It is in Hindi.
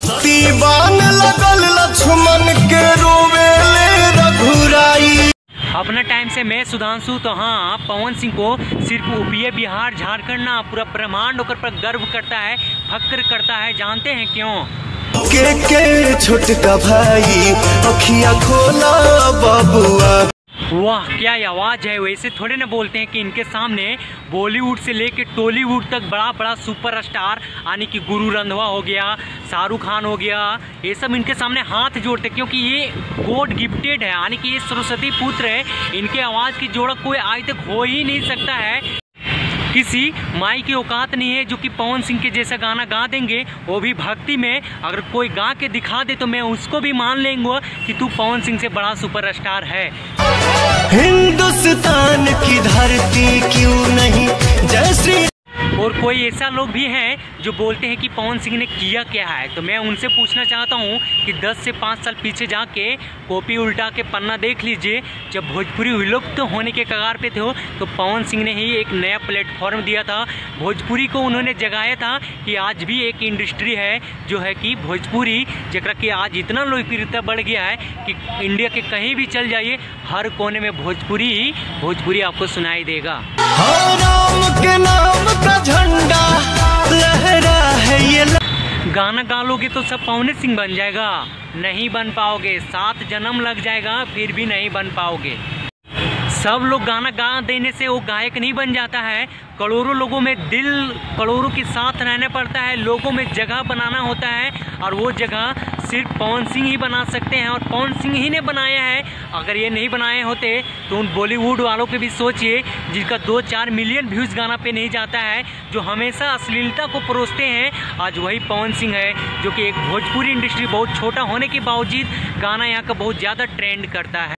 बाण लगल लक्ष्मण के रोवेले रघुराई। अपना टाइम से मैं सुधांशु। तो हाँ, पवन सिंह को सिर्फ यूपी बिहार झारखंड ना पूरा ब्रह्मांड ओकर पर गर्व करता है, फक्र करता है। जानते हैं क्यों? के छोटका भाई अखियां खोला बबुआ। वाह क्या आवाज है। वैसे थोड़े ना बोलते हैं कि इनके सामने बॉलीवुड से लेके टॉलीवुड तक बड़ा बड़ा सुपरस्टार यानी कि गुरु रंधवा हो गया, शाहरुख खान हो गया, ये सब इनके सामने हाथ जोड़ते, क्योंकि ये गॉड गिफ्टेड है, यानी कि ये सरस्वती पुत्र है। इनके आवाज़ की जोड़ा कोई आज तक हो ही नहीं सकता है। किसी माई की औकात नहीं है जो कि पवन सिंह के जैसा गाना गा देंगे, वो भी भक्ति में। अगर कोई गा के दिखा दे तो मैं उसको भी मान लेंगे कि तू पवन सिंह से बड़ा सुपरस्टार है। हिंदुस्तान की धरती क्यों नहीं जय श्री। और कोई ऐसा लोग भी हैं जो बोलते हैं कि पवन सिंह ने किया क्या है। तो मैं उनसे पूछना चाहता हूं कि 10 से 5 साल पीछे जाके कॉपी उल्टा के पन्ना देख लीजिए। जब भोजपुरी विलुप्त होने के कगार पे थे तो पवन सिंह ने ही एक नया प्लेटफॉर्म दिया था। भोजपुरी को उन्होंने जगाया था कि आज भी एक इंडस्ट्री है जो है कि भोजपुरी, जरा कि आज इतना लोकप्रियता बढ़ गया है कि इंडिया के कहीं भी चल जाइए, हर कोने में भोजपुरी आपको सुनाई देगा। राम के नाम का झंडा लहरा है ये। गाना गा लोगे तो सब पवन सिंह बन जाएगा? नहीं बन पाओगे। 7 जन्म लग जाएगा फिर भी नहीं बन पाओगे। सब लोग गाना गा देने से वो गायक नहीं बन जाता है। करोड़ों लोगों में दिल, करोड़ों के साथ रहना पड़ता है, लोगों में जगह बनाना होता है, और वो जगह सिर्फ पवन सिंह ही बना सकते हैं, और पवन सिंह ही ने बनाया है। अगर ये नहीं बनाए होते तो उन बॉलीवुड वालों के भी सोचिए, जिनका 2-4 मिलियन व्यूज़ गाना पे नहीं जाता है, जो हमेशा अश्लीलता को परोसते हैं। आज वही पवन सिंह है जो कि एक भोजपुरी इंडस्ट्री बहुत छोटा होने के बावजूद गाना यहाँ का बहुत ज़्यादा ट्रेंड करता है।